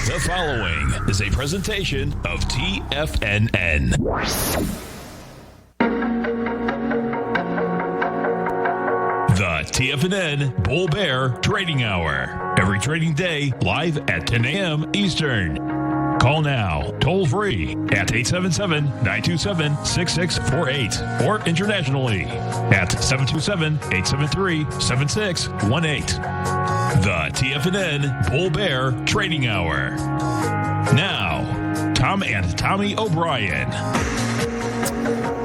The following is a presentation of TFNN. The TFNN Bull Bear Trading Hour. Every trading day, live at 10 a.m. Eastern. Call now, toll free at 877-927-6648 or internationally at 727-873-7618. The TFNN Bull Bear Trading Hour. Now, Tom and Tommy O'Brien.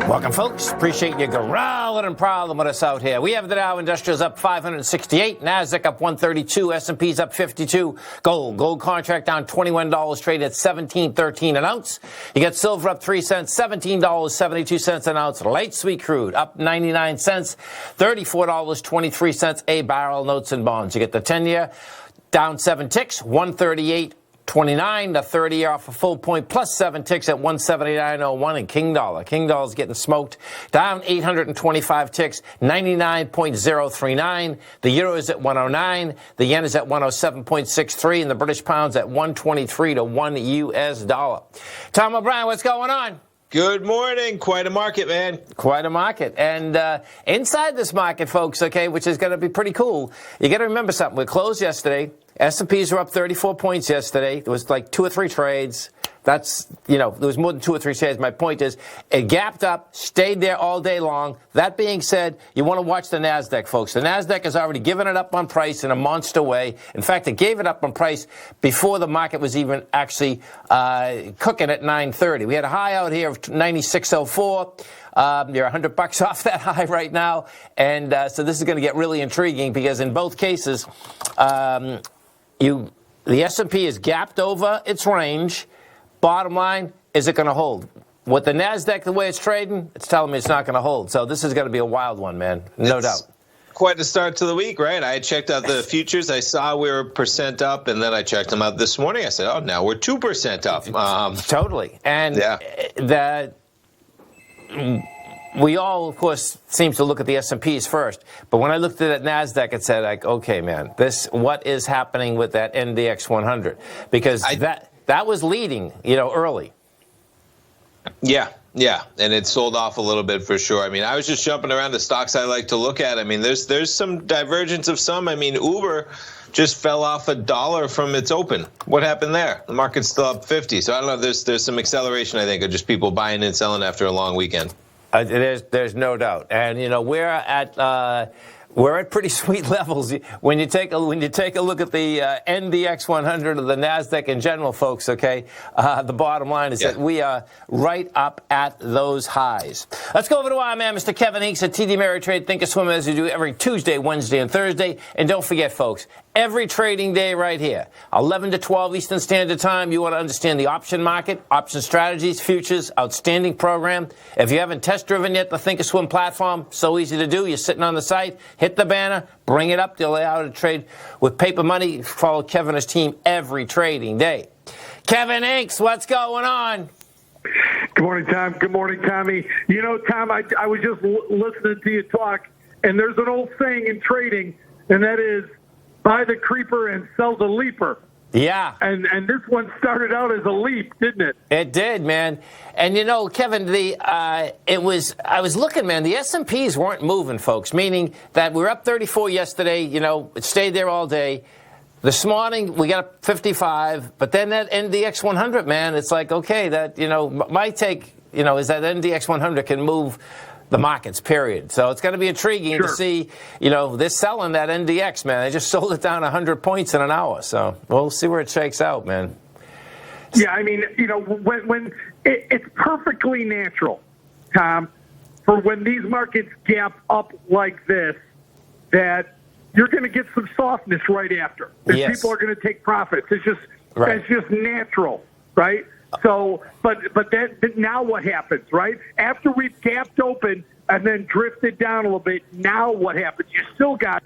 Welcome, folks. Appreciate you growling and prowling with us out here. We have the Dow Industrials up 568, NASDAQ up 132, S&P's up 52. Gold contract down $21, traded at $17.13 an ounce. You got silver up 3 cents, $17.72 an ounce. Light sweet crude up 99 cents, $34.23 a barrel. Notes and bonds. You get the 10-year down 7 ticks, 138.29. The 30 off a full point, plus 7 ticks at 179.01. And King Dollar's getting smoked, down 825 ticks, 99.039. The euro is at 109. The yen is at 107.63, and the British pound's at 123 to 1 U.S. dollar. Tom O'Brien, what's going on? Good morning. Quite a market, man. Quite a market. And inside this market, folks, okay, which is going to be pretty cool, you got to remember something. We closed yesterday. S&Ps were up 34 points yesterday. There was like 2 or 3 trades. That's, there was more than 2 or 3 trades. My point is, it gapped up, stayed there all day long. That being said, you want to watch the NASDAQ, folks. The NASDAQ has already given it up on price in a monster way. In fact, it gave it up on price before the market was even actually cooking at 9:30. We had a high out here of 96.04. You're $100 off that high right now. And so this is going to get really intriguing because in both cases, the S&P is gapped over its range. Bottom line, is it going to hold? With the NASDAQ, the way it's trading, it's telling me it's not going to hold. So this is going to be a wild one, man. No doubt. Quite a start to the week, right? I checked out the futures. I saw we were % up, and then I checked them out this morning. I said, oh, now we're 2% up. Totally. And we all, of course, seem to look at the S&Ps first. But when I looked at that NASDAQ, it said, like, okay, man, what is happening with that NDX 100? Because that was leading, early. Yeah, and it sold off a little bit for sure. I mean, I was just jumping around the stocks I like to look at. I mean, there's some divergence of some. I mean, Uber just fell off $1 from its open. What happened there? The market's still up 50. So I don't know. There's some acceleration, I think, of just people buying and selling after a long weekend. There's no doubt, and we're at pretty sweet levels when you take a look at the NDX 100 or the NASDAQ in general, folks. Okay, the bottom line is that we are right up at those highs. Let's go over to our man, Mr. Kevin Hinks at TD Ameritrade Thinkorswim, as we do every Tuesday, Wednesday, and Thursday. And don't forget, folks, every trading day right here, 11 to 12 Eastern Standard Time. You want to understand the option market, option strategies, futures, outstanding program. If you haven't test driven yet the Thinkorswim platform, so easy to do. You're sitting on the site. Hit the banner, bring it up. They'll allow you to trade with paper money. Follow Kevin and his team every trading day. Kevin Hinks, what's going on? Good morning, Tom. Good morning, Tommy. Tom, I was just listening to you talk, and there's an old saying in trading, and that is, buy the creeper and sell the leaper. Yeah. And this one started out as a leap, didn't it? It did, man. And Kevin, I was looking, man, the S&Ps weren't moving, folks, meaning that we were up 34 yesterday, it stayed there all day. This morning we got up 55, but then that NDX 100, man, it's like, okay, that, my take, is that NDX 100 can move the markets, period. So it's going to be intriguing to see, they're selling that NDX, man. They just sold it down 100 points in an hour. So we'll see where it shakes out, man. Yeah, I mean, when it's perfectly natural, Tom, for when these markets gap up like this, that you're going to get some softness right after. And people are going to take profits. It's just natural, right? So, but now what happens, right? After we've gapped open and then drifted down a little bit, now what happens? You still got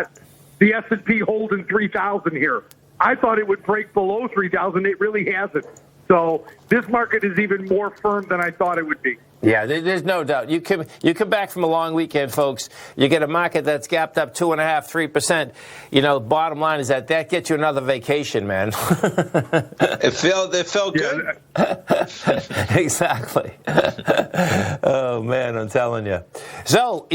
the S&P holding 3,000 here. I thought it would break below 3,000. It really hasn't. So this market is even more firm than I thought it would be. Yeah, there's no doubt. You come back from a long weekend, folks. You get a market that's gapped up 2.5%, 3%. Bottom line is that gets you another vacation, man. It felt good. Exactly. Oh man, I'm telling you. So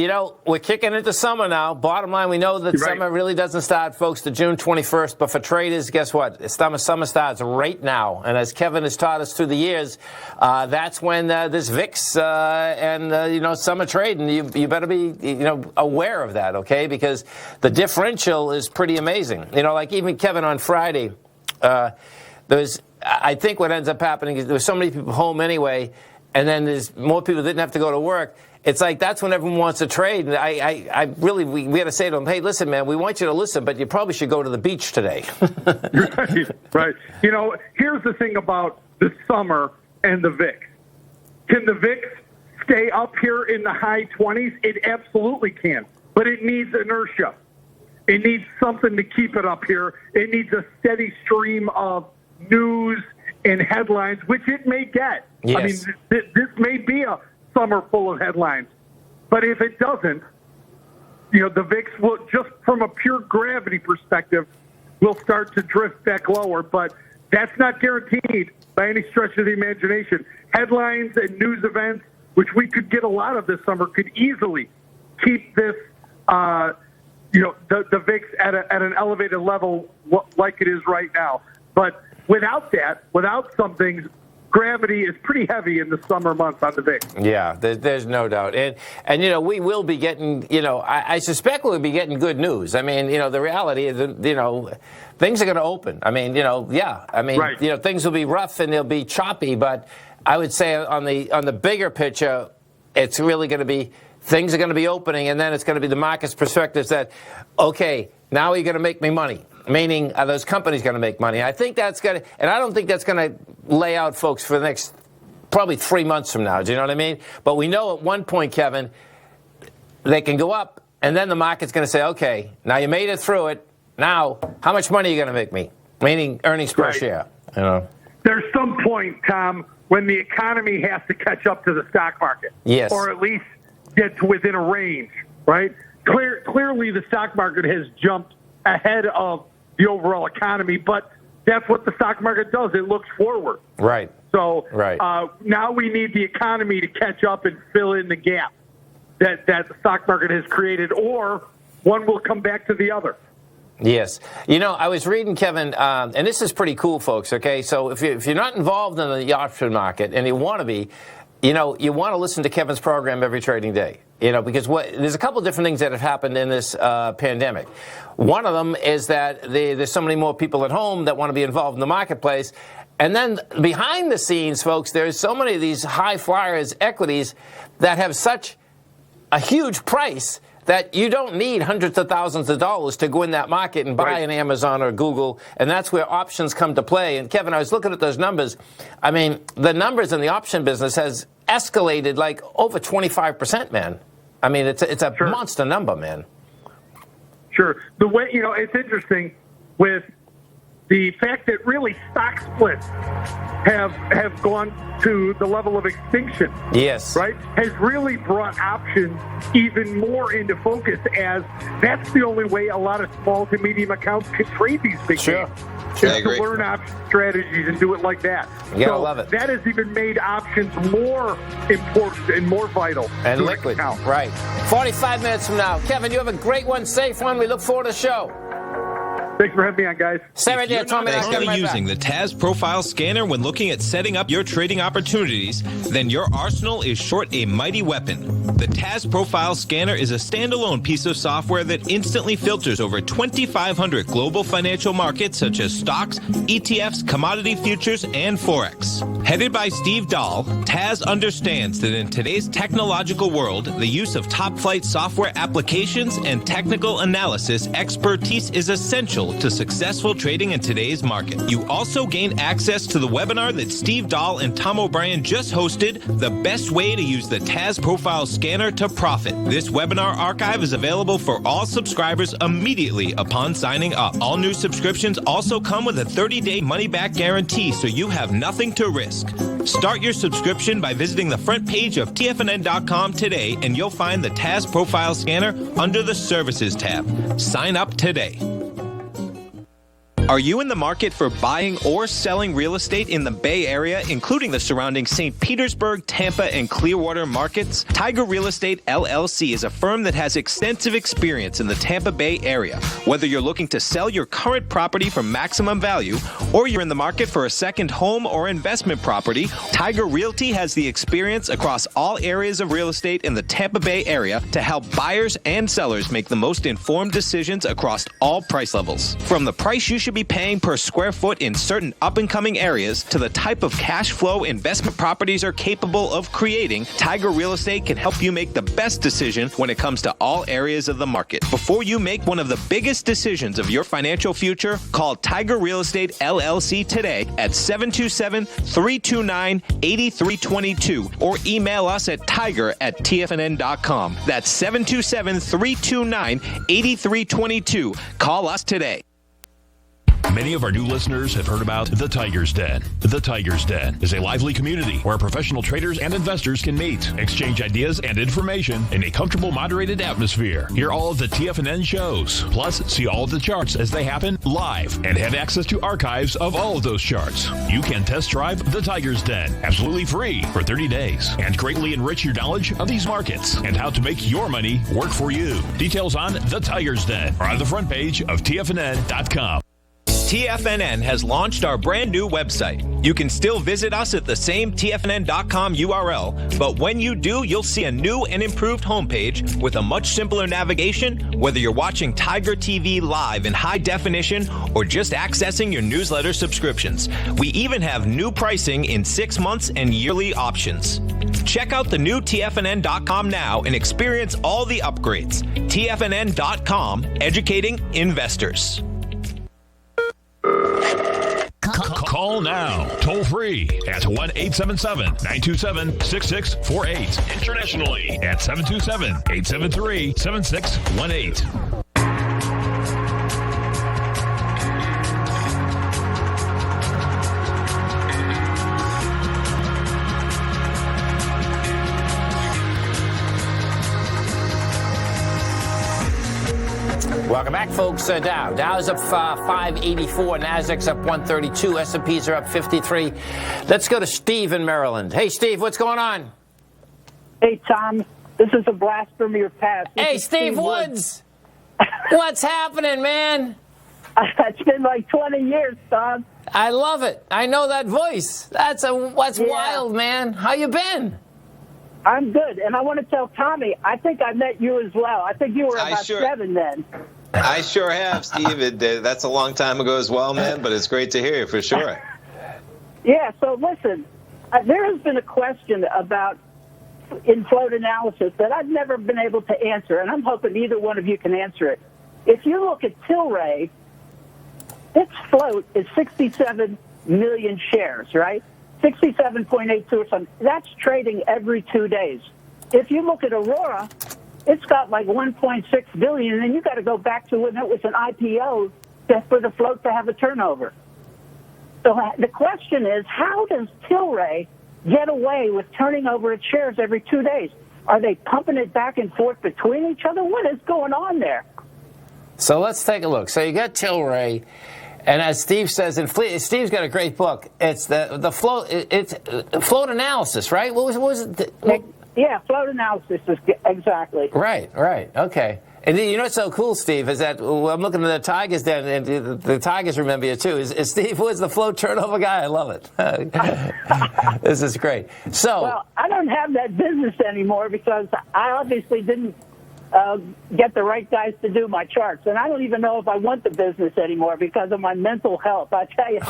we're kicking into summer now. Bottom line, we know that summer really doesn't start, folks, to June 21st. But for traders, guess what? Summer starts right now. And as Kevin has taught us through the years, that's when this VIX. And summer trading, you better be aware of that, okay? Because the differential is pretty amazing. Like even Kevin on Friday, I think what ends up happening is there's so many people home anyway, and then there's more people that didn't have to go to work. It's like that's when everyone wants to trade. And I really, we had to say to them, hey, listen, man, we want you to listen, but you probably should go to the beach today. Right. Here's the thing about the summer and the VIX. Can the VIX stay up here in the high 20s? It absolutely can, but it needs inertia. It needs something to keep it up here. It needs a steady stream of news and headlines, which it may get. Yes. I mean, this may be a summer full of headlines, but if it doesn't, the VIX will, just from a pure gravity perspective, will start to drift back lower, but that's not guaranteed by any stretch of the imagination. Headlines and news events, which we could get a lot of this summer, could easily keep this, the VIX at an elevated level like it is right now. But without some things, gravity is pretty heavy in the summer months on the VIX. Yeah, there's no doubt. And we will be getting, I suspect we'll be getting good news. I mean, the reality is, things are going to open. I mean, right. Things will be rough and they'll be choppy, but I would say on the bigger picture, it's really going to be, things are going to be opening, and then it's going to be the market's perspective that, okay, now you're going to make me money. Meaning, are those companies going to make money? I think that's going to, and I don't think that's going to lay out, folks, for the next probably 3 months from now. Do you know what I mean? But we know at one point, Kevin, they can go up, and then the market's going to say, okay, now you made it through it. Now, how much money are you going to make me? Meaning earnings per share. There's some point, Tom, when the economy has to catch up to the stock market. Yes. Or at least get to within a range, right? Clearly, the stock market has jumped ahead of the overall economy, but that's what the stock market does. It looks forward. Right. So right. Now we need the economy to catch up and fill in the gap that the stock market has created, or one will come back to the other. Yes. I was reading, Kevin, and this is pretty cool, folks, okay? So if you're not involved in the option market and you want to be, you want to listen to Kevin's program every trading day, because there's a couple of different things that have happened in this pandemic. One of them is that there's so many more people at home that want to be involved in the marketplace. And then behind the scenes, folks, there's so many of these high flyers, equities, that have such a huge price that you don't need hundreds of thousands of dollars to go in that market and buy an Amazon or Google, and that's where options come to play. And Kevin, I was looking at those numbers. I mean, the numbers in the option business has escalated like over 25%, man. I mean, it's a monster number, man. Sure. The way, it's interesting with the fact that really stock splits have gone to the level of extinction. Yes. Right? Has really brought options even more into focus, as that's the only way a lot of small to medium accounts can trade these big games. Just to learn option strategies and do it like that. You gotta love it. That has even made options more important and more vital. And liquid. Right. 45 minutes from now. Kevin, you have a great one, safe one. We look forward to the show. Thanks for having me on, guys. Stay right there, Tommy. Currently using the TAS Profile Scanner when looking at setting up your trading opportunities, then your arsenal is short a mighty weapon. The TAS Profile Scanner is a standalone piece of software that instantly filters over 2,500 global financial markets such as stocks, ETFs, commodity futures, and Forex. Headed by Steve Dahl, TAS understands that in today's technological world, the use of top-flight software applications and technical analysis expertise is essential essential to successful trading in today's market. You also gain access to the webinar that Steve Dahl and Tom O'Brien just hosted, The Best Way to Use the TAS Profile Scanner to Profit. This webinar archive is available for all subscribers immediately upon signing up. All new subscriptions also come with a 30-day money-back guarantee, so you have nothing to risk. Start your subscription by visiting the front page of TFNN.com today, and you'll find the TAS Profile Scanner under the Services tab. Sign up today. Are you in the market for buying or selling real estate in the Bay Area, including the surrounding St. Petersburg, Tampa, and Clearwater markets? Tiger Real Estate LLC is a firm that has extensive experience in the Tampa Bay area. Whether you're looking to sell your current property for maximum value, or you're in the market for a second home or investment property, Tiger Realty has the experience across all areas of real estate in the Tampa Bay area to help buyers and sellers make the most informed decisions across all price levels. From the price you should be paying per square foot in certain up-and-coming areas to the type of cash flow investment properties are capable of creating, Tiger Real Estate can help you make the best decision when it comes to all areas of the market. Before you make one of the biggest decisions of your financial future, call Tiger Real Estate LLC today at 727-329-8322 or email us at tiger@tfnn.com. That's 727-329-8322. Call us today. Many of our new listeners have heard about The Tiger's Den. The Tiger's Den is a lively community where professional traders and investors can meet, exchange ideas and information in a comfortable, moderated atmosphere. Hear all of the TFNN shows, plus see all of the charts as they happen live and have access to archives of all of those charts. You can test drive The Tiger's Den absolutely free for 30 days and greatly enrich your knowledge of these markets and how to make your money work for you. Details on The Tiger's Den are on the front page of TFNN.com. TFNN has launched our brand new website. You can still visit us at the same TFNN.com URL, but when you do, you'll see a new and improved homepage with a much simpler navigation, whether you're watching Tiger TV live in high definition or just accessing your newsletter subscriptions. We even have new pricing in 6 months and yearly options. Check out the new TFNN.com now and experience all the upgrades. TFNN.com, educating investors. Call now, toll free at 1-877-927-6648. Internationally at 727-873-7618. Welcome back, folks. Dow's up 584, Nasdaq's up 132, S&Ps are up 53. Let's go to Steve in Maryland. Hey, Steve, what's going on? Hey, Tom. This is a blast from your past. Hey, Steve Woods. What's happening, man? It's been like 20 years, Tom. I love it. I know that voice. That's wild, man. How you been? I'm good, and I want to tell Tommy, I think I met you as well. I think you were about 7 then. I sure have, Steve. That's a long time ago as well, man, but it's great to hear you for sure. Yeah, so listen, there has been a question about in float analysis that I've never been able to answer, and I'm hoping either one of you can answer it. If you look at Tilray, its float is 67 million shares, right? 67.82 or something. That's trading every 2 days. If you look at Aurora, it's got like 1.6 billion, and you got to go back to when it was an IPO for the float to have a turnover. So the question is, how does Tilray get away with turning over its shares every 2 days? Are they pumping it back and forth between each other? What is going on there? So let's take a look. So you got Tilray. And as Steve says, Steve's got a great book. It's the float. It's float analysis, right? What was it? Yeah, float analysis is exactly right. Okay. And you know what's so cool, Steve, is that I'm looking at the Tigers then, and the Tigers remember you too. Is Steve Woods the float turnover guy? I love it. This is great. So, well, I don't have that business anymore because I obviously didn't get the right guys to do my charts, and I don't even know if I want the business anymore because of my mental health. I tell you,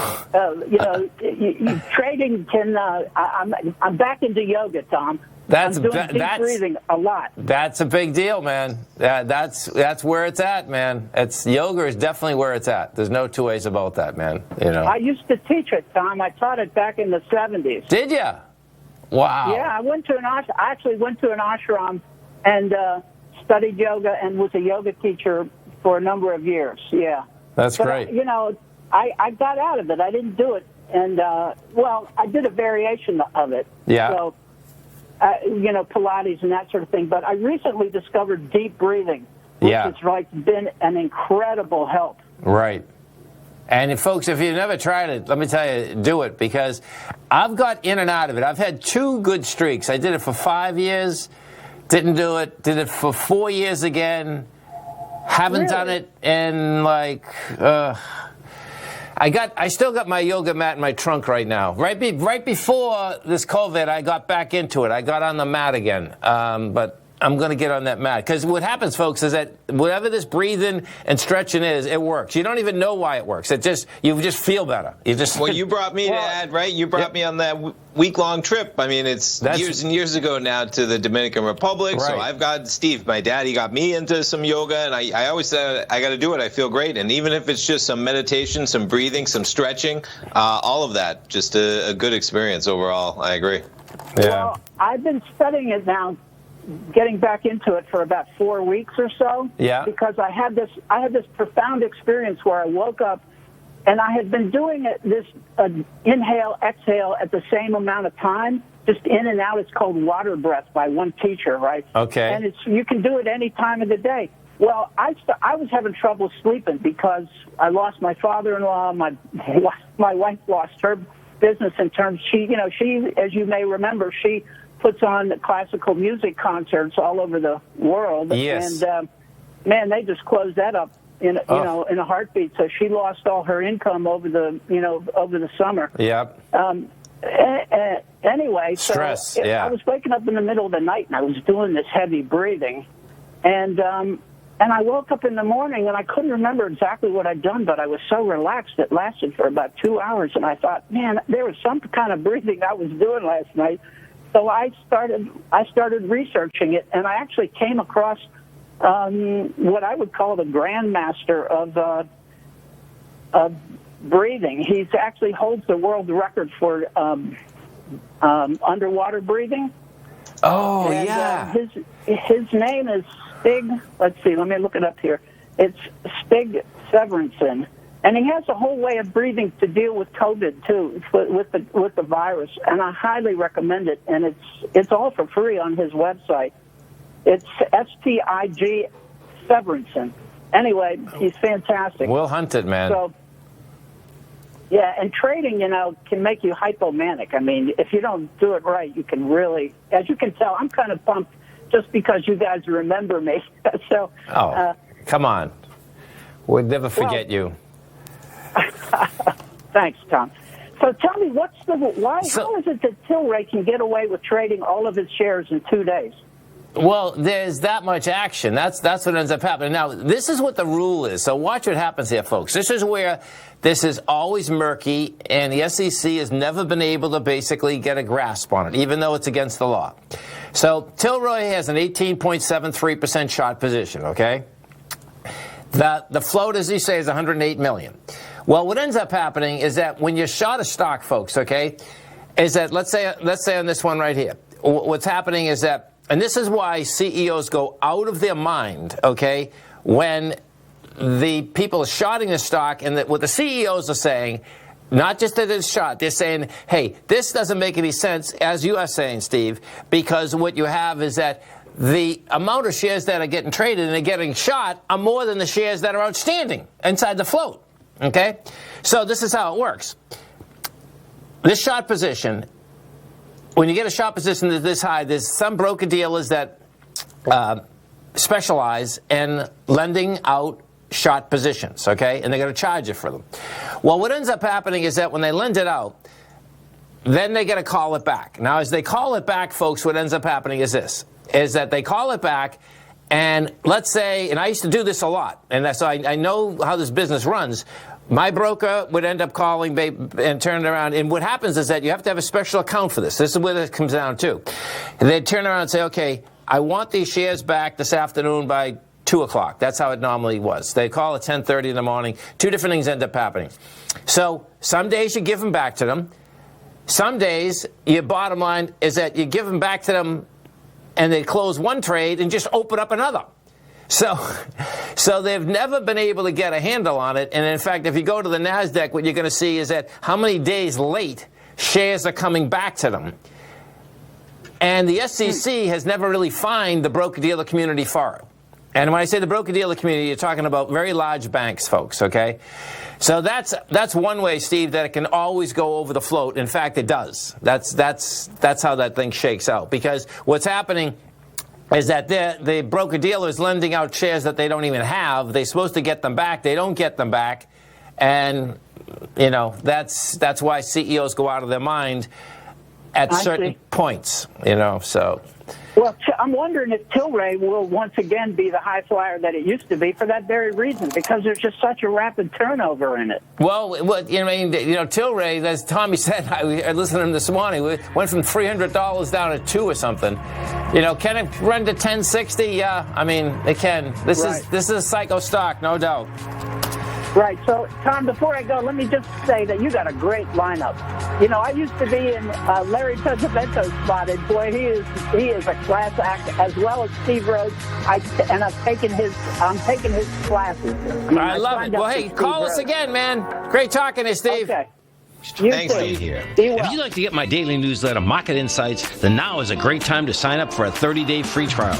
trading can. I'm back into yoga, Tom. I'm doing deep breathing a lot. That's a big deal, man. That's where it's at, man. Yoga is definitely where it's at. There's no two ways about that, man. You know. I used to teach it, Tom. I taught it back in the 70s. Did you? Wow. Yeah, I actually went to an ashram and studied yoga and was a yoga teacher for a number of years. Yeah. That's great. You know, I got out of it. I didn't do it. And, I did a variation of it. Yeah. So, you know, Pilates and that sort of thing. But I recently discovered deep breathing, which has been an incredible help. Right. And folks, if you've never tried it, let me tell you, do it, because I've got in and out of it. I've had 2 good streaks. I did it for 5 years, didn't do it, did it for 4 years again, haven't done it in I still got my yoga mat in my trunk right now. Right before this COVID, I got back into it. I got on the mat again, but I'm going to get on that mat. Because what happens, folks, is that whatever this breathing and stretching is, it works. You don't even know why it works. You just feel better. Well, you brought me to add, right? You brought me on that week-long trip. I mean, it's years and years ago now to the Dominican Republic. Right. So I've got Steve, my dad. He got me into some yoga, and I always said I got to do it. I feel great, and even if it's just some meditation, some breathing, some stretching, all of that, just a good experience overall. I agree. Yeah. Well, I've been studying it now, getting back into it for about 4 weeks or so. Yeah. Because I had this profound experience where I woke up and I had been doing this inhale, exhale at the same amount of time, just in and out. It's called water breath by one teacher, right? Okay. And you can do it any time of the day. Well, I was having trouble sleeping because I lost my father-in-law. My wife lost her business in terms. She, as you may remember, she puts on classical music concerts all over the world. Yes. And man, they just closed that up in a heartbeat. So she lost all her income over the summer. Yep. Anyway, stress. So I was waking up in the middle of the night and I was doing this heavy breathing, and I woke up in the morning and I couldn't remember exactly what I'd done, but I was so relaxed it lasted for about 2 hours, and I thought, man, there was some kind of breathing I was doing last night. So I started researching it, and I actually came across what I would call the grandmaster of breathing. He actually holds the world record for underwater breathing. Oh, and, yeah. His name is Stig. Let's see. Let me look it up here. It's Stig Severinsen. And he has a whole way of breathing to deal with COVID too, with the virus. And I highly recommend it. And it's all for free on his website. It's Stig Severinsen. Anyway, he's fantastic. We'll hunt it, man. So, yeah, and trading, can make you hypomanic. I mean, if you don't do it right, you can really, as you can tell, I'm kind of pumped just because you guys remember me. So. Come on. We'll never forget you. Thanks, Tom. So tell me, how is it that Tilray can get away with trading all of his shares in 2 days? Well, there's that much action. That's what ends up happening. Now, this is what the rule is. So watch what happens here, folks. This is where this is always murky, and the SEC has never been able to basically get a grasp on it, even though it's against the law. So Tilray has an 18.73% short position, okay? The float, as you say, is 108 million. Well, what ends up happening is that when you're short a stock, folks, okay, is that let's say on this one right here, what's happening is that, and this is why CEOs go out of their mind, okay, when the people are shorting the stock, and what the CEOs are saying, not just that it's short, they're saying, hey, this doesn't make any sense, as you are saying, Steve, because what you have is that the amount of shares that are getting traded and are getting shot are more than the shares that are outstanding inside the float. Okay? So this is how it works. This short position, when you get a short position that's this high, there's some broker-dealers that specialize in lending out short positions, okay? And they're going to charge you for them. Well, what ends up happening is that when they lend it out, then they got to call it back. Now, as they call it back, folks, what ends up happening is this, is that they call it back, and let's say, and I used to do this a lot, and so I know how this business runs. my broker would end up calling and turning around. And what happens is that you have to have a special account for this. This is where it comes down to. And they'd turn around and say, okay, I want these shares back this afternoon by 2 o'clock. That's how it normally was. They call at 10:30 in the morning. Two different things end up happening. So some days you give them back to them. Some days your bottom line is that you give them back to them and they close one trade and just open up another. So they've never been able to get a handle on it. And in fact, if you go to the NASDAQ, what you're going to see is that how many days late shares are coming back to them. And the SEC has never really fined the broker-dealer community for it. And when I say the broker-dealer community, you're talking about very large banks, folks, okay? So that's one way, Steve, that it can always go over the float. In fact, it does. That's how that thing shakes out. Because what's happening is that the broker-dealer is lending out shares that they don't even have. They're supposed to get them back. They don't get them back. And, you know, that's why CEOs go out of their mind at certain points, you know, so. Well, I'm wondering if Tilray will once again be the high flyer that it used to be for that very reason, because there's just such a rapid turnover in it. Well, you know, Tilray, as Tommy said, I listened to him this morning, we went from $300 down to $2 or something. You know, can it run to 1060? Yeah, I mean, it can. This is a psycho stock, no doubt. Right. So, Tom, before I go, let me just say that you got a great lineup. You know, I used to be in Larry Pesavento's spot, and boy, he is a class act, as well as Steve Rhodes. I'm taking his classes. I love it. Well, hey, call us again, man. Great talking to you, Steve. Okay. Thanks, Steve. Here. If you'd like to get my daily newsletter, Market Insights, then now is a great time to sign up for a 30-day free trial.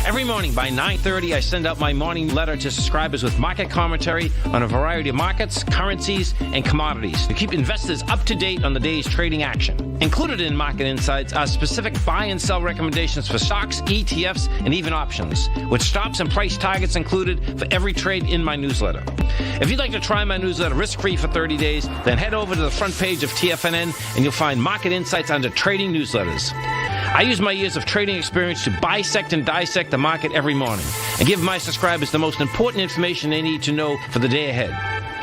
Every morning by 9:30, I send out my morning letter to subscribers with market commentary on a variety of markets, currencies, and commodities to keep investors up to date on the day's trading action. Included in Market Insights are specific buy and sell recommendations for stocks, ETFs, and even options, with stops and price targets included for every trade in my newsletter. If you'd like to try my newsletter risk-free for 30 days, then head over to the front page of TFNN and you'll find Market Insights under Trading Newsletters. I use my years of trading experience to bisect and dissect the market every morning and give my subscribers the most important information they need to know for the day ahead.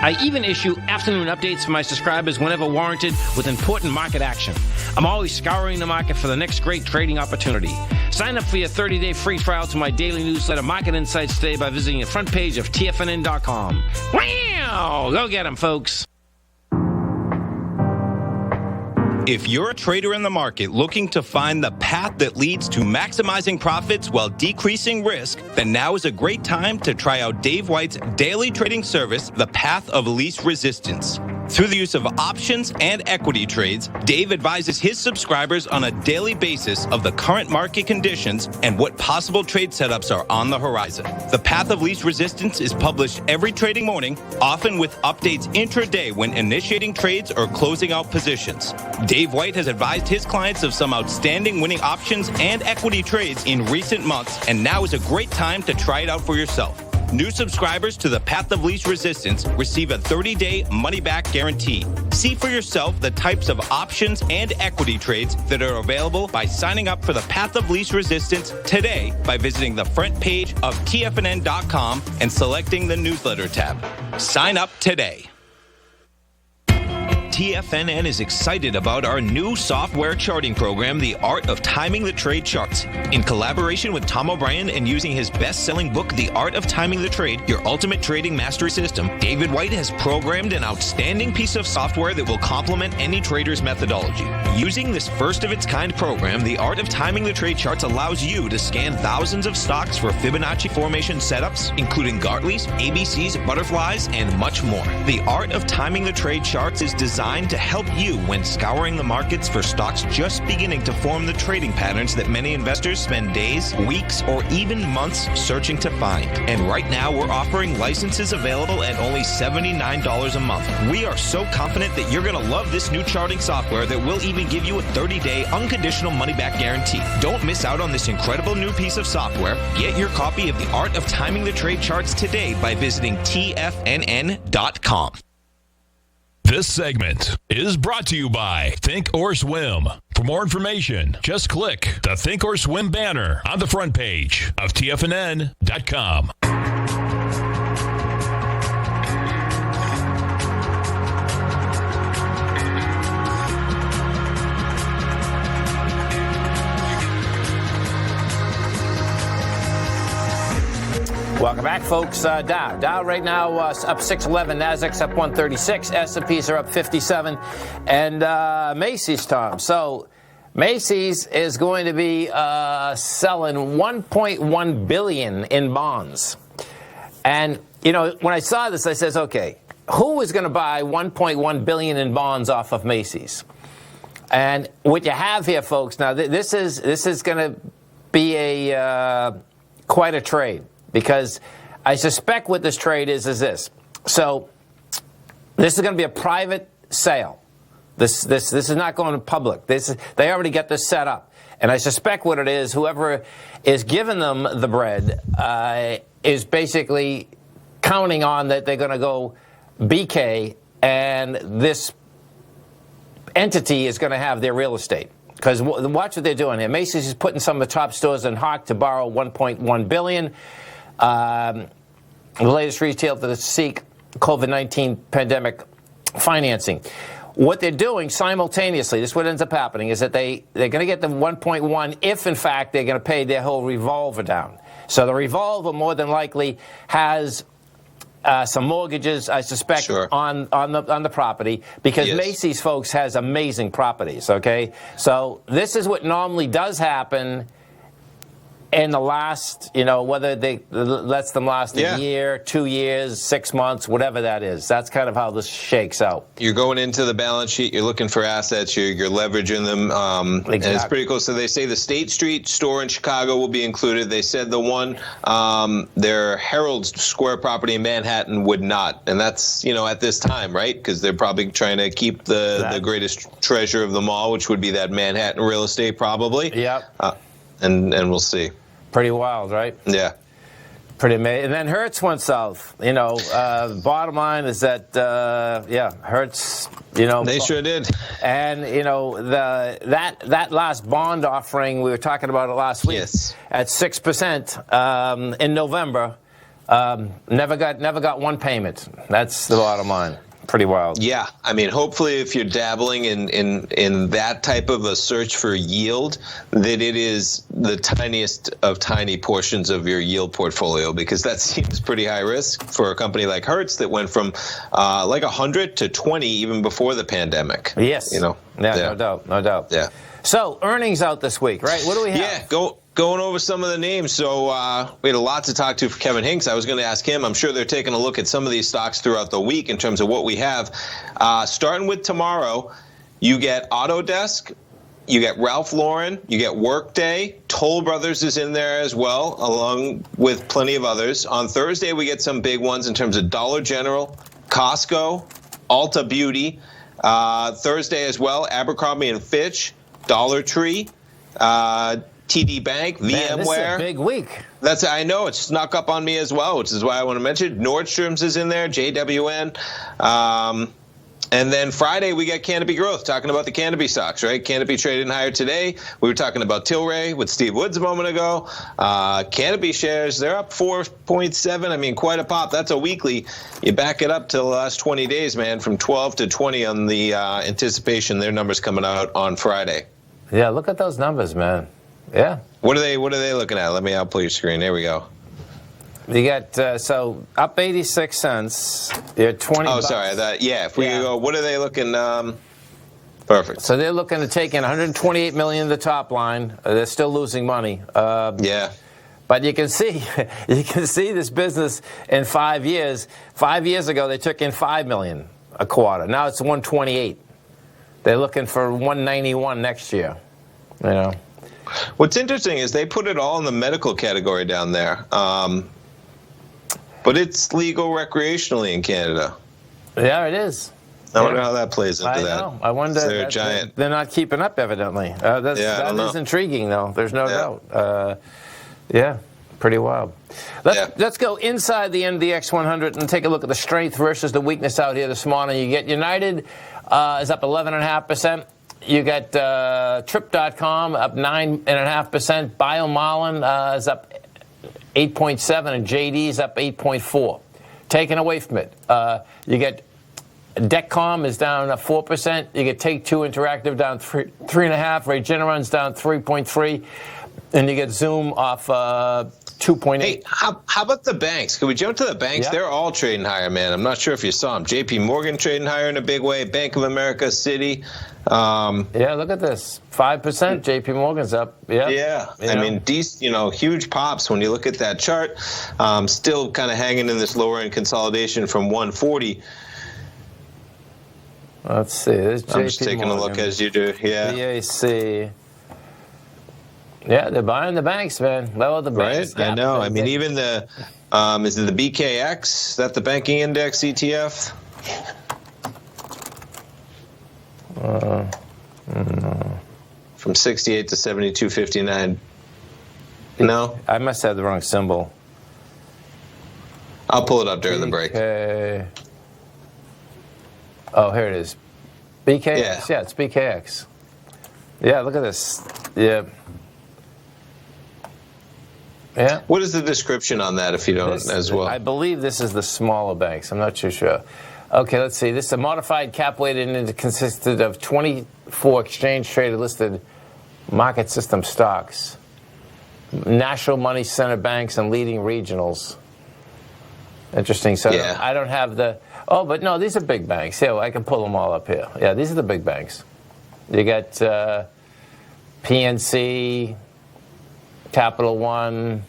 I even issue afternoon updates for my subscribers whenever warranted with important market action. I'm always scouring the market for the next great trading opportunity. Sign up for your 30-day free trial to my daily newsletter, Market Insights, today by visiting the front page of TFNN.com. Wow! Go get them, folks. If you're a trader in the market looking to find the path that leads to maximizing profits while decreasing risk, then now is a great time to try out Dave White's daily trading service, The Path of Least Resistance. Through the use of options and equity trades, Dave advises his subscribers on a daily basis of the current market conditions and what possible trade setups are on the horizon. The Path of Least Resistance is published every trading morning, often with updates intraday when initiating trades or closing out positions. Dave White has advised his clients of some outstanding winning options and equity trades in recent months, and now is a great time to try it out for yourself. New subscribers to the Path of Least Resistance receive a 30-day money-back guarantee. See for yourself the types of options and equity trades that are available by signing up for the Path of Least Resistance today by visiting the front page of TFNN.com and selecting the newsletter tab. Sign up today. TFNN is excited about our new software charting program, The Art of Timing the Trade Charts. In collaboration with Tom O'Brien and using his best-selling book, The Art of Timing the Trade, Your Ultimate Trading Mastery System, David White has programmed an outstanding piece of software that will complement any trader's methodology. Using this first-of-its-kind program, The Art of Timing the Trade Charts allows you to scan thousands of stocks for Fibonacci formation setups, including Gartleys, ABCs, butterflies, and much more. The Art of Timing the Trade Charts is designed to help you when scouring the markets for stocks just beginning to form the trading patterns that many investors spend days, weeks, or even months searching to find. And right now, we're offering licenses available at only $79 a month. We are so confident that you're going to love this new charting software that will even give you a 30-day unconditional money-back guarantee. Don't miss out on this incredible new piece of software. Get your copy of The Art of Timing the Trade Charts today by visiting TFNN.com. This segment is brought to you by Think or Swim. For more information, just click the Think or Swim banner on the front page of TFNN.com. Welcome back, folks. Dow right now up 611, Nasdaq's up 136, S&Ps are up 57, and Macy's, Tom. So Macy's is going to be selling $1.1 billion in bonds. And, you know, when I saw this, I says, okay, who is going to buy $1.1 billion in bonds off of Macy's? And what you have here, folks, now this is going to be a quite a trade, because I suspect what this trade is this. So this is going to be a private sale. This is not going to public. They already get this set up. And I suspect what it is, whoever is giving them the bread is basically counting on that they're going to go BK, and this entity is going to have their real estate. Because watch what they're doing here. Macy's is putting some of the top stores in hock to borrow $1.1 billion. The latest retail to seek COVID-19 pandemic financing. What they're doing simultaneously, this is what ends up happening, is that they're going to get the 1.1 if, in fact, they're going to pay their whole revolver down. So the revolver more than likely has some mortgages, I suspect, sure, on the property, because yes, Macy's, folks, has amazing properties, okay? So this is what normally does happen in the last, you know, whether they lets them last a year, 2 years, 6 months, whatever that is. That's kind of how this shakes out. You're going into the balance sheet. You're looking for assets. You're leveraging them. Exactly. And it's pretty cool. So they say the State Street store in Chicago will be included. They said the one, their Herald Square property in Manhattan would not. And that's, you know, at this time, right? Because they're probably trying to keep the greatest treasure of them all, which would be that Manhattan real estate, probably. Yep. And we'll see. Pretty wild, right? Yeah. Pretty amazing. And then Hertz went south. You know, bottom line is that, Hertz, you know. They sure did. And, you know, that last bond offering, we were talking about it last week, yes, at 6% in November, never got one payment. That's the bottom line. Pretty wild. Yeah, I mean, hopefully if you're dabbling in that type of a search for yield, that it is the tiniest of tiny portions of your yield portfolio, because that seems pretty high risk for a company like Hertz that went from like 100 to 20 even before the pandemic. Yes. You know? Yeah, no doubt. Yeah. So earnings out this week, right? What do we have? Yeah, going over some of the names. So we had a lot to talk to for Kevin Hinks. I was going to ask him. I'm sure they're taking a look at some of these stocks throughout the week in terms of what we have. Starting with tomorrow, you get Autodesk, you get Ralph Lauren, you get Workday, Toll Brothers is in there as well, along with plenty of others. On Thursday, we get some big ones in terms of Dollar General, Costco, Ulta Beauty. Thursday as well, Abercrombie & Fitch, Dollar Tree, TD Bank, VMware. Man, this is a big week. I know, it snuck up on me as well, which is why I want to mention it. Nordstrom's is in there, JWN. And then Friday, we got Canopy Growth, talking about the Canopy stocks, right? Canopy traded higher today. We were talking about Tilray with Steve Woods a moment ago. Canopy shares, they're up 4.7. I mean, quite a pop. That's a weekly. You back it up to the last 20 days, man, from 12 to 20 on the anticipation. Their numbers coming out on Friday. Yeah, look at those numbers, man. Yeah. What are they looking at? Let me outpull your screen. There we go. You got so up 86 cents. You're 20. Oh, sorry. If we go, what are they looking? Perfect. So they're looking to take in 128 million the top line. They're still losing money. Yeah. But you can see this business in 5 years. 5 years ago, they took in 5 million a quarter. Now it's 128. They're looking for 191 next year. You know. What's interesting is they put it all in the medical category down there. But it's legal recreationally in Canada. Yeah, it is. I wonder how that plays into that. I know. I wonder. They're giant. They're not keeping up, evidently. That is intriguing, though. There's no doubt. Yeah, pretty wild. Let's go inside the NDX 100 and take a look at the strength versus the weakness out here this morning. You get United is up 11.5%. You got Trip.com up 9.5%. BioMarlin is up 8.7%, and JD's up 8.4%. Taken away from it, you get Decom is down 4%. You get Take-Two Interactive down 3.5%. Regeneron's down 3.3%. And you get Zoom off 2.8. Hey, how about the banks? Can we jump to the banks? Yeah. They're all trading higher, man. I'm not sure if you saw them. JP Morgan trading higher in a big way. Bank of America, Citi. Yeah, look at this. 5%. JP Morgan's up. Yeah. I mean, huge pops when you look at that chart. Still kind of hanging in this lower end consolidation from 140. Let's see. There's JP I'm just taking Morgan. a look as you do. Yeah. BAC. Yeah, they're buying the banks, man. Lower the banks. Right? I know. I mean, even the, is it the BKX? Is that the banking index ETF? No. From 68 to 72.59. No? I must have the wrong symbol. I'll pull it up during the break. Oh, here it is. BKX. Yeah, it's BKX. Yeah, look at this. Yeah. Yeah. What is the description on that, if you don't, as well? I believe this is the smaller banks. I'm not too sure. Okay, let's see. This is a modified cap-weighted index consisted of 24 exchange-traded listed market system stocks, national money center banks, and leading regionals. Interesting. So yeah. I don't have the... Oh, but no, these are big banks. Yeah, I can pull them all up here. Yeah, these are the big banks. You got PNC... Capital One.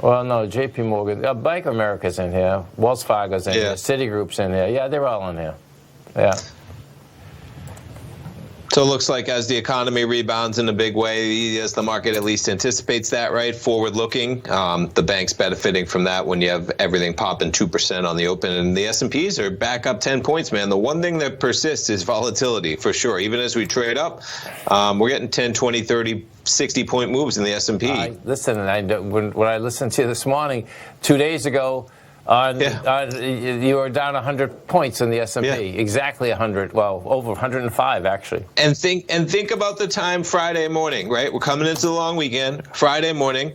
Well, no, JP Morgan. Bank of America's in here. Wells Fargo's in here. Citigroup's in here. Yeah, they're all in here. Yeah. So it looks like as the economy rebounds in a big way, as the market at least anticipates that, right, forward-looking, the bank's benefiting from that when you have everything popping 2% on the open. And the S&Ps are back up 10 points, man. The one thing that persists is volatility, for sure. Even as we trade up, we're getting 10, 20, 30, 60-point moves in the S&P. Listen, when I listened to you this morning, 2 days ago, you were down 100 points in the S&P. Yeah. Exactly 100. Well, over 105 actually. And think about the time Friday morning, right? We're coming into the long weekend. Friday morning,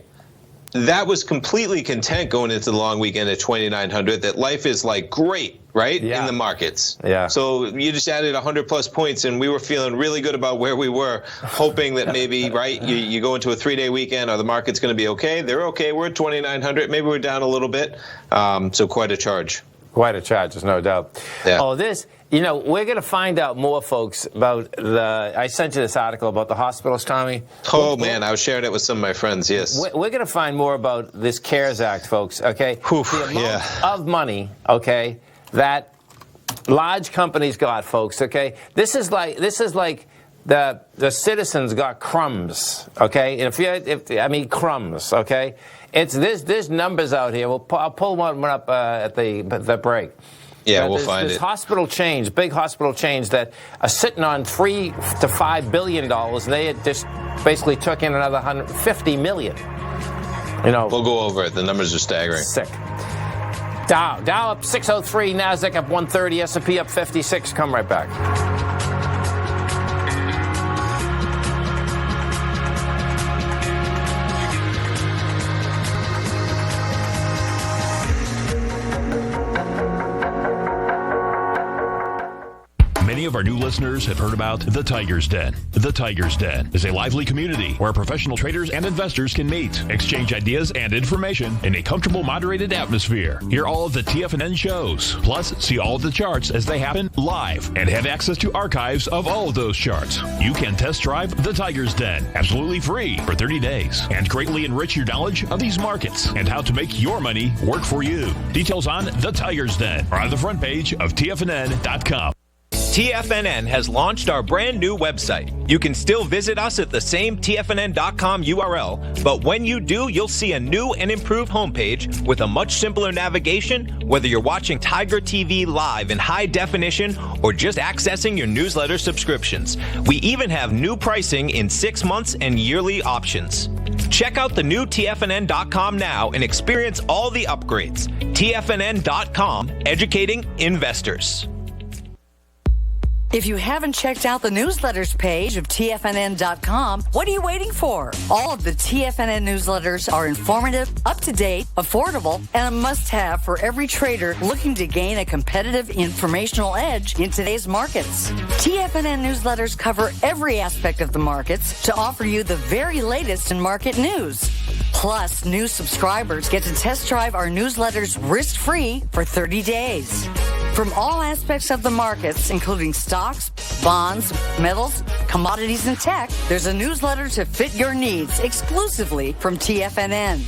that was completely content going into the long weekend at 2,900. That life is like great, right? Yeah. In the markets. Yeah. So you just added 100 plus points, and we were feeling really good about where we were, hoping that maybe, right, you go into a 3-day weekend, or the market's going to be okay. They're okay. We're at 2,900. Maybe we're down a little bit. So quite a charge. Quite a charge, there's no doubt. Yeah. Oh, we're going to find out more, folks, about I sent you this article about the hospitals, Tommy. Oh, man, I was sharing it with some of my friends, yes. We're going to find more about this CARES Act, folks, okay? The amount of money, okay, that large companies got, folks, okay? This is like the citizens got crumbs, okay? Crumbs, okay? There's numbers out here. I'll pull one up at the break. Yeah, we'll find it. There's hospital chains, big hospital chains that are sitting on $3 to $5 billion, and they had just basically took in another $150 million. We'll go over it. The numbers are staggering. Sick. Dow up 603, Nasdaq up 130, S&P up 56. Come right back. Many of our new listeners have heard about The Tiger's Den. The Tiger's Den is a lively community where professional traders and investors can meet, exchange ideas and information in a comfortable, moderated atmosphere. Hear all of the TFNN shows, plus see all of the charts as they happen live, and have access to archives of all of those charts. You can test drive The Tiger's Den absolutely free for 30 days and greatly enrich your knowledge of these markets and how to make your money work for you. Details on The Tiger's Den are on the front page of TFNN.com. TFNN has launched our brand new website. You can still visit us at the same TFNN.com URL, but when you do, you'll see a new and improved homepage with a much simpler navigation, whether you're watching Tiger TV live in high definition or just accessing your newsletter subscriptions. We even have new pricing in 6 months and yearly options. Check out the new TFNN.com now and experience all the upgrades. TFNN.com, educating investors. If you haven't checked out the newsletters page of TFNN.com, what are you waiting for? All of the TFNN newsletters are informative, up-to-date, affordable, and a must-have for every trader looking to gain a competitive informational edge in today's markets. TFNN newsletters cover every aspect of the markets to offer you the very latest in market news. Plus, new subscribers get to test drive our newsletters risk-free for 30 days. From all aspects of the markets, including stocks, bonds, metals, commodities, and tech, there's a newsletter to fit your needs exclusively from TFNN.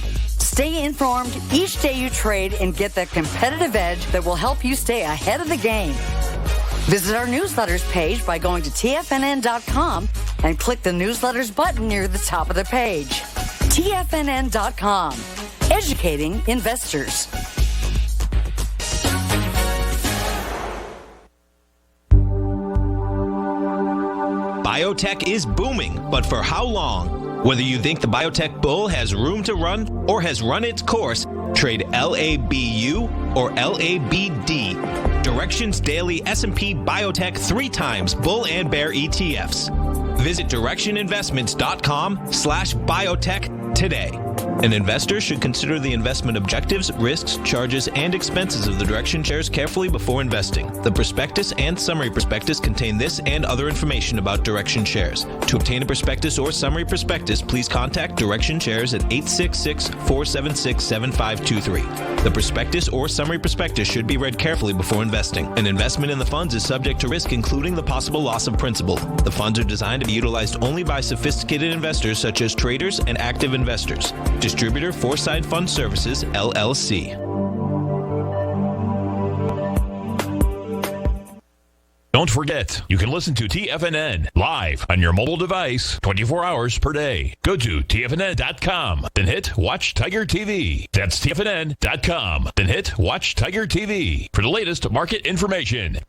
Stay informed each day you trade and get that competitive edge that will help you stay ahead of the game. Visit our newsletters page by going to TFNN.com and click the newsletters button near the top of the page. TFNN.com, educating investors. Biotech is booming, but for how long? Whether you think the biotech bull has room to run or has run its course, trade LABU or LABD. Direction's daily S&P Biotech 3 times bull and bear ETFs. Visit directioninvestments.com/biotech today. An investor should consider the investment objectives, risks, charges, and expenses of the Direction shares carefully before investing. The prospectus and summary prospectus contain this and other information about Direction shares. To obtain a prospectus or summary prospectus, please contact Direction shares at 866-476-7523. The prospectus or summary prospectus should be read carefully before investing. An investment in the funds is subject to risk, including the possible loss of principal. The funds are designed to be utilized only by sophisticated investors such as traders and active investors. Distributor Foreside Fund Services, LLC. Don't forget, you can listen to TFNN live on your mobile device 24 hours per day. Go to TFNN.com, then hit Watch Tiger TV. That's TFNN.com, then hit Watch Tiger TV for the latest market information.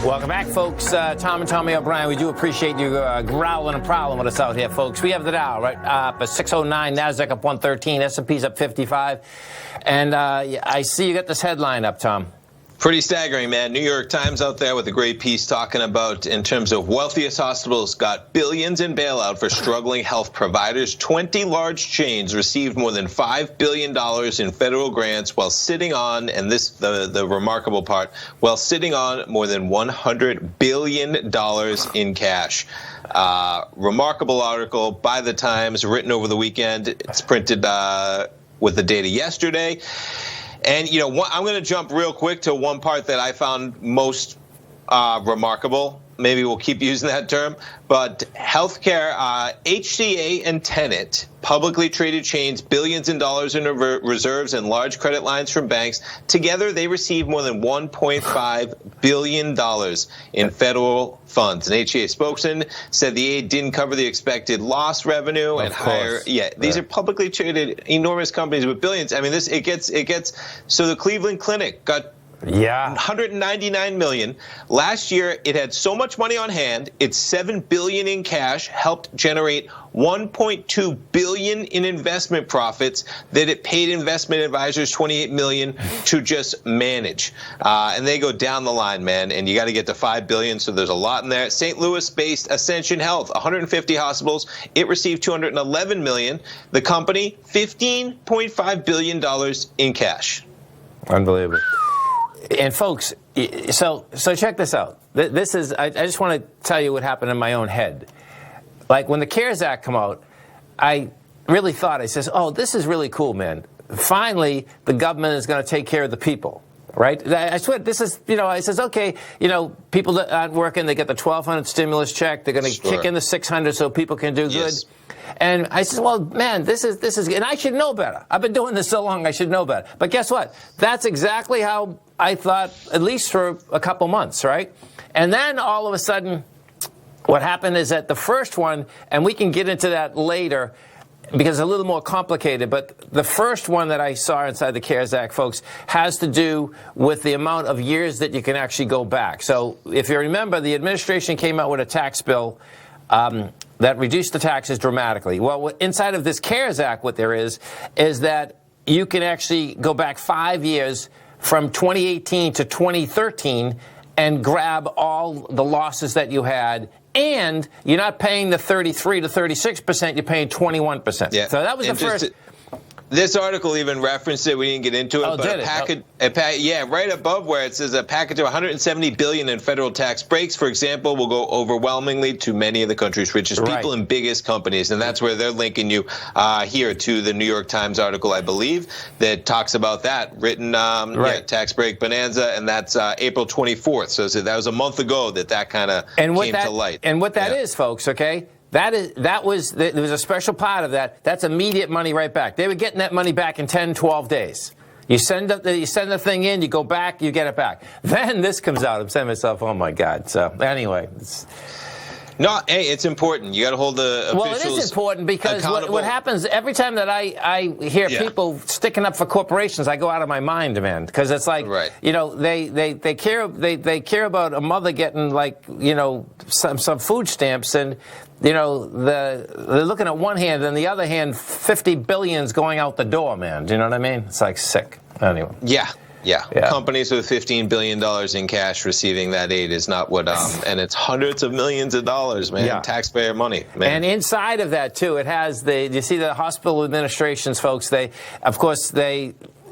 Welcome back, folks. Tom and Tommy O'Brien, we do appreciate you growling and prowling with us out here, folks. We have the Dow right up at 609, NASDAQ up 113, S&P's up 55. And I see you got this headline up, Tom. Pretty staggering, man. New York Times out there with a great piece talking about, in terms of wealthiest hospitals got billions in bailout for struggling health providers. 20 large chains received more than $5 billion in federal grants while sitting on, and this the remarkable part, while sitting on more than $100 billion in cash. Remarkable article by the Times, written over the weekend. It's printed with the data yesterday. And, you know, I'm going to jump real quick to one part that I found most remarkable. Maybe we'll keep using that term. But healthcare, HCA and Tenet, publicly traded chains, billions in dollars in reserves and large credit lines from banks. Together, they received more than $1.5 billion in federal funds. An HCA spokesman said the aid didn't cover the expected lost revenue and higher. Yeah, these are publicly traded enormous companies with billions. I mean, it gets. So the Cleveland Clinic got $199 million. Last year, it had so much money on hand, its $7 billion in cash helped generate $1.2 billion in investment profits that it paid investment advisors $28 million to just manage. And they go down the line, man, and you got to get to $5 billion, so there's a lot in there. St. Louis-based Ascension Health, 150 hospitals. It received $211 million. The company, $15.5 billion in cash. Unbelievable. And folks, so check this out. This is, I just want to tell you what happened in my own head. Like when the CARES Act came out, I really thought, I says, oh, this is really cool, man. Finally, the government is going to take care of the people, right? I swear, this is, I says, okay, people that aren't working, they get the $1,200 stimulus check. They're going to kick in the $600 so people can do good. And I said, well, man, this is, and I should know better. I've been doing this so long, I should know better. But guess what? That's exactly how I thought, at least for a couple months, right? And then all of a sudden, what happened is that the first one, and we can get into that later, because it's a little more complicated, but the first one that I saw inside the CARES Act, folks, has to do with the amount of years that you can actually go back. So if you remember, the administration came out with a tax bill that reduced the taxes dramatically. Well, inside of this CARES Act, what there is that you can actually go back 5 years from 2018 to 2013 and grab all the losses that you had, and you're not paying the 33 to 36%, you're paying 21%. Yeah. So that was the first. This article even referenced it. We didn't get into it, but right above where it says a package of $170 billion in federal tax breaks, for example, will go overwhelmingly to many of the country's richest people and biggest companies, and that's where they're linking you here to the New York Times article, I believe, that talks about that written tax break bonanza, and that's April 24th. So that was a month ago that kind of came to light. And what that is, folks, okay. There was a special part of that. That's immediate money right back. They were getting that money back in 10, 12 days. You send the thing in, you go back, you get it back. Then this comes out. I'm saying to myself, oh my God. So anyway. No, hey, it's important. You got to hold the officials. Well, it is important because what happens every time that I hear people sticking up for corporations, I go out of my mind, man. Because it's like, they care about a mother getting some food stamps, and they're looking at one hand, and the other hand, $50 billion's going out the door, man. Do you know what I mean? It's like sick. Anyway. Yeah. Companies with $15 billion in cash receiving that aid is not what, and it's hundreds of millions of dollars, man. Yeah. Taxpayer money, man. And inside of that, too, it has you see the hospital administrations, folks, the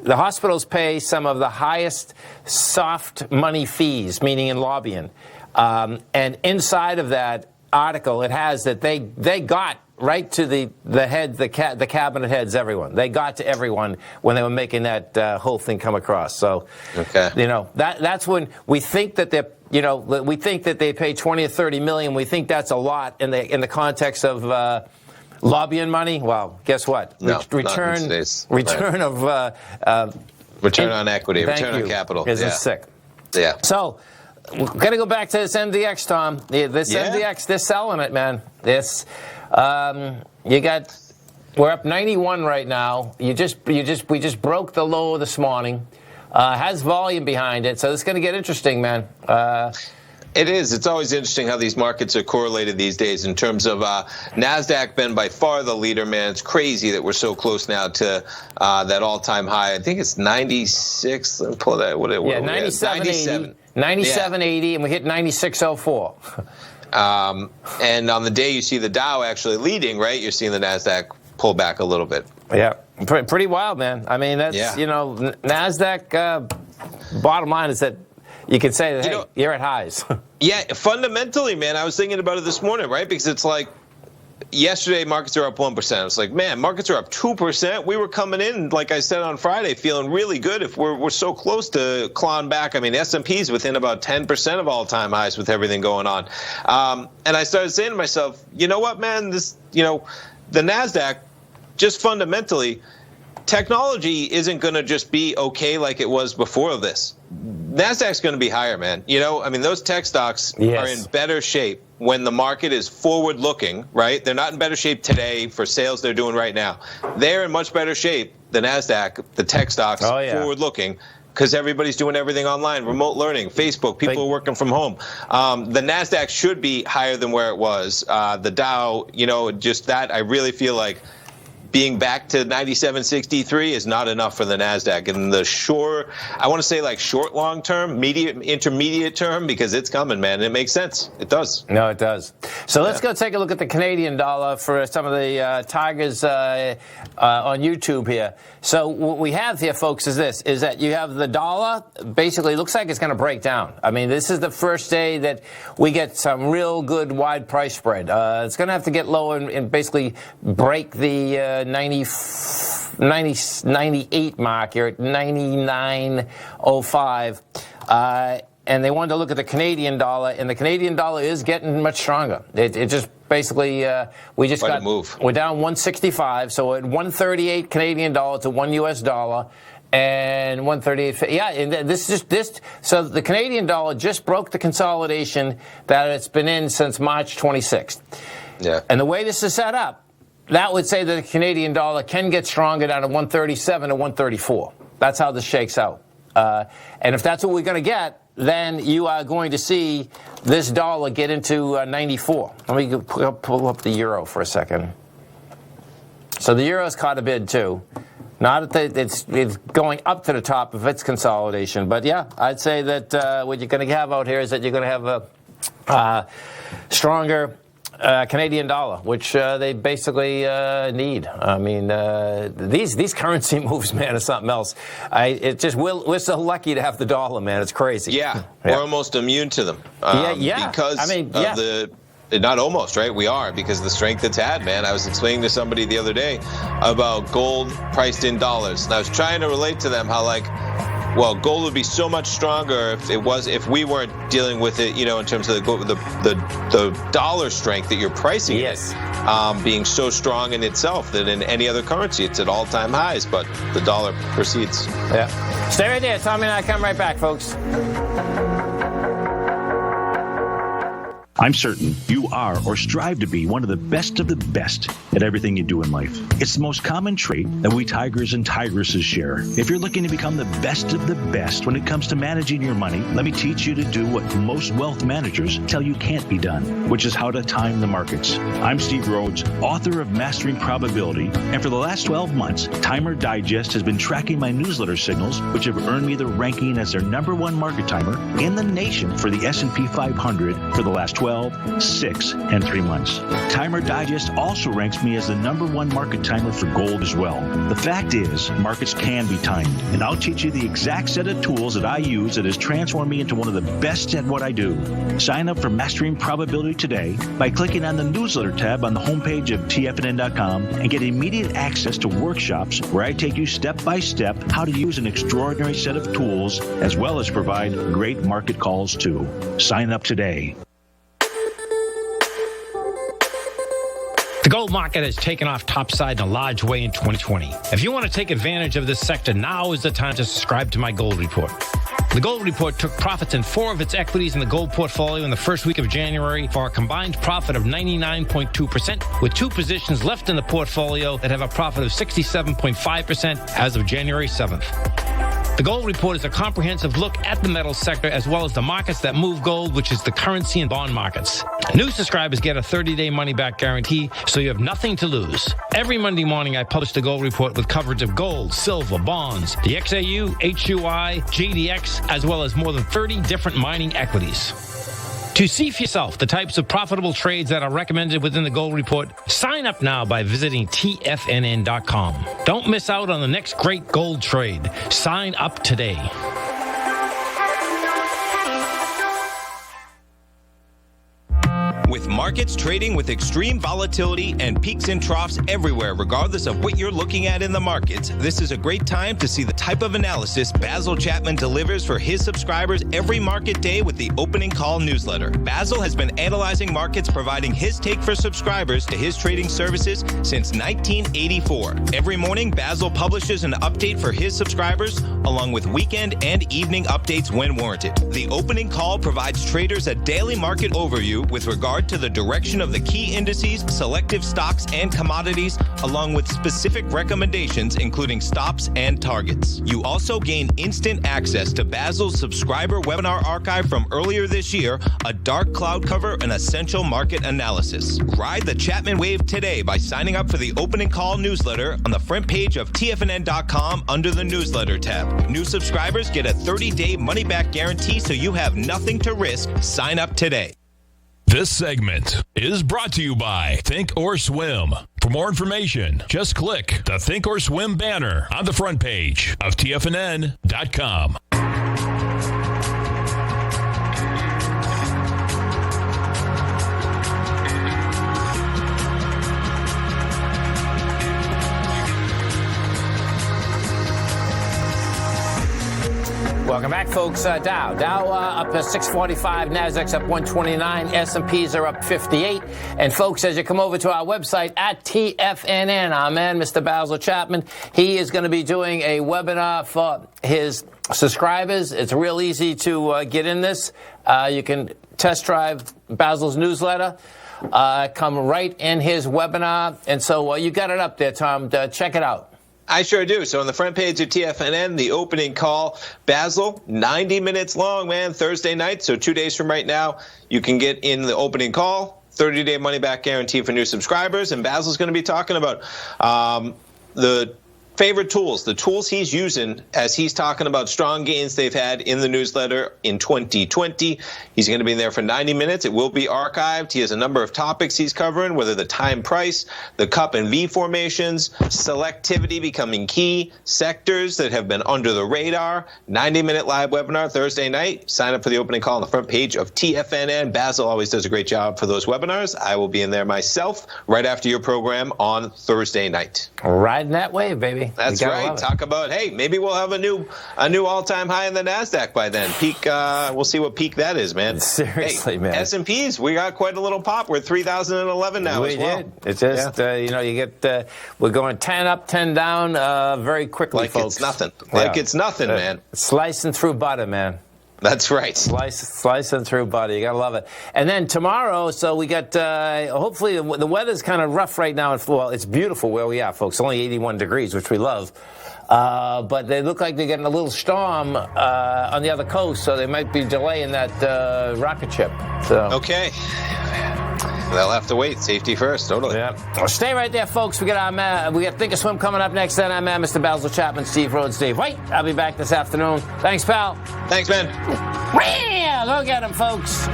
hospitals pay some of the highest soft money fees, meaning in lobbying. And inside of that article, it has that they got right to the head, the cabinet heads, everyone. They got to everyone when they were making that whole thing come across. So, that's when we think that they pay 20 or 30 million. We think that's a lot in the context of lobbying money. Well, guess what? No, return on equity, return on capital isn't sick. Yeah. So. We've got to go back to this MDX, Tom. This MDX, they're selling it, man. We're up 91 right now. We just broke the low this morning. Has volume behind it, so it's going to get interesting, man. It is. It's always interesting how these markets are correlated these days in terms of NASDAQ been by far the leader, man. It's crazy that we're so close now to that all-time high. I think it's 96. Let me pull that. What 97.80. 97.80, and we hit 96.04. And on the day you see the Dow actually leading, right, you're seeing the NASDAQ pull back a little bit. Yeah, pretty wild, man. I mean, that's, NASDAQ, bottom line is that you can say that, hey, you're at highs. Yeah, fundamentally, man, I was thinking about it this morning, right, because it's like, yesterday, markets are up 1%. It's like, man, markets are up 2%. We were coming in, like I said on Friday, feeling really good. If we're so close to clawing back. I mean, S&P's within about 10% of all-time highs with everything going on. And I started saying to myself, you know what, man? The NASDAQ, just fundamentally, technology isn't going to just be okay like it was before this. NASDAQ's going to be higher, man. Those tech stocks are in better shape when the market is forward-looking, right? They're not in better shape today for sales they're doing right now. They're in much better shape, the NASDAQ, the tech stocks, forward-looking, because everybody's doing everything online, remote learning, Facebook, people are working from home. The NASDAQ should be higher than where it was. The Dow, just that, I really feel like being back to 97.63 is not enough for the NASDAQ. And I want to say like short, long term, intermediate term, because it's coming, man. It makes sense. It does. No, it does. So let's go take a look at the Canadian dollar for some of the tigers on YouTube here. So what we have here, folks, is that you have the dollar basically looks like it's going to break down. I mean, this is the first day that we get some real good wide price spread. It's going to have to get low and basically break the 98 mark here at 99.05. And they wanted to look at the Canadian dollar, and the Canadian dollar is getting much stronger. It just basically, we're down 165, so at 138 Canadian dollar to $1 US, and 138. Yeah, and so the Canadian dollar just broke the consolidation that it's been in since March 26th. Yeah. And the way this is set up, that would say that the Canadian dollar can get stronger down to 137 to 134. That's how this shakes out. And if that's what we're going to get, then you are going to see this dollar get into 94. Let me pull up the euro for a second. So the euro's caught a bid too. Not that it's going up to the top of its consolidation, but yeah, I'd say that what you're going to have out here is that you're going to have a stronger Canadian dollar, which they basically need. I mean, these currency moves, man, is something else. We're so lucky to have the dollar, man. It's crazy. Yeah, we're almost immune to them. Because of the. Not almost, right? We are, because of the strength it's had, man. I was explaining to somebody the other day about gold priced in dollars, and I was trying to relate to them how, like, well, gold would be so much stronger if we weren't dealing with it, in terms of the dollar strength that you're pricing it, being so strong in itself that in any other currency it's at all-time highs, but the dollar proceeds. Yeah. Stay right there. Tommy and I come right back, folks. I'm certain you are or strive to be one of the best at everything you do in life. It's the most common trait that we tigers and tigresses share. If you're looking to become the best of the best when it comes to managing your money, let me teach you to do what most wealth managers tell you can't be done, which is how to time the markets. I'm Steve Rhodes, author of Mastering Probability, and for the last 12 months, Timer Digest has been tracking my newsletter signals, which have earned me the ranking as their #1 market timer in the nation for the S&P 500 for the last 12, 6, and 3 months. Timer Digest also ranks me as the #1 market timer for gold as well. The fact is, markets can be timed, and I'll teach you the exact set of tools that I use that has transformed me into one of the best at what I do. Sign up for Mastering Probability today by clicking on the newsletter tab on the homepage of TFNN.com and get immediate access to workshops where I take you step by step how to use an extraordinary set of tools, as well as provide great market calls too. Sign up today. The gold market has taken off topside in a large way in 2020. If you want to take advantage of this sector, now is the time to subscribe to my Gold Report. The Gold Report took profits in 4 of its equities in the gold portfolio in the first week of January for a combined profit of 99.2%, with 2 positions left in the portfolio that have a profit of 67.5% as of January 7th. The Gold Report is a comprehensive look at the metals sector as well as the markets that move gold, which is the currency and bond markets. New subscribers get a 30-day money-back guarantee, so you have nothing to lose. Every Monday morning, I publish the Gold Report with coverage of gold, silver, bonds, the XAU, HUI, GDX, as well as more than 30 different mining equities. To see for yourself the types of profitable trades that are recommended within the Gold Report, sign up now by visiting TFNN.com. Don't miss out on the next great gold trade. Sign up today. With markets trading with extreme volatility and peaks and troughs everywhere, regardless of what you're looking at in the markets, this is a great time to see the type of analysis Basil Chapman delivers for his subscribers every market day with the Opening Call newsletter. Basil has been analyzing markets, providing his take for subscribers to his trading services since 1984. Every morning, Basil publishes an update for his subscribers, along with weekend and evening updates when warranted. The Opening Call provides traders a daily market overview with regard to the direction of the key indices, selective stocks, and commodities, along with specific recommendations, including stops and targets. You also gain instant access to Basil's subscriber webinar archive from earlier this year, a dark cloud cover, and essential market analysis. Ride the Chapman wave today by signing up for the Opening Call newsletter on the front page of TFNN.com under the newsletter tab. New subscribers get a 30-day money-back guarantee, so you have nothing to risk. Sign up today. This segment is brought to you by Think or Swim. For more information, just click the Think or Swim banner on the front page of TFNN.com. Welcome back, folks. Dow up to 645, Nasdaq's up 129, S&Ps are up 58. And folks, as you come over to our website at TFNN, our man, Mr. Basil Chapman, he is going to be doing a webinar for his subscribers. It's real easy to get in this. You can test drive Basil's newsletter. Come right in his webinar. And so you got it up there, Tom. Check it out. I sure do. So on the front page of TFNN, the opening call, Basil, 90 minutes long, man, Thursday night. So 2 days from right now, you can get in the opening call, 30-day money-back guarantee for new subscribers. And Basil's going to be talking about the favorite tools, the tools he's using as he's talking about strong gains they've had in the newsletter in 2020. He's going to be in there for 90 minutes. It will be archived. He has a number of topics he's covering, whether the time price, the cup and V formations, selectivity becoming key, sectors that have been under the radar. 90-minute live webinar Thursday night. Sign up for the opening call on the front page of TFNN. Basil always does a great job for those webinars. I will be in there myself right after your program on Thursday night. Riding that wave, baby. That's right. Talk about, hey, maybe we'll have a new all-time high in the NASDAQ by then. Peak, we'll see what peak that is, man. Seriously, man. S&Ps, we got quite a little pop. We're at 3,011 now as well. We did. It's just, you get, we're going 10 up, 10 down very quickly, like folks. It's nothing. Like it's nothing, man. Slicing through butter, man. That's right. Slicing through butter. You got to love it. And then tomorrow, so we got, hopefully, the weather's kind of rough right now. Well, it's beautiful where we are, folks. Only 81 degrees, which we love. But they look like they're getting a little storm on the other coast, so they might be delaying that rocket ship. So. Okay. They'll have to wait. Safety first, totally. Yeah. Well, stay right there, folks. We got Think or Swim coming up next. Then I'm Mr. Basil Chapman, Steve Rhodes, Dave White. I'll be back this afternoon. Thanks, pal. Thanks, man. Go get him, folks.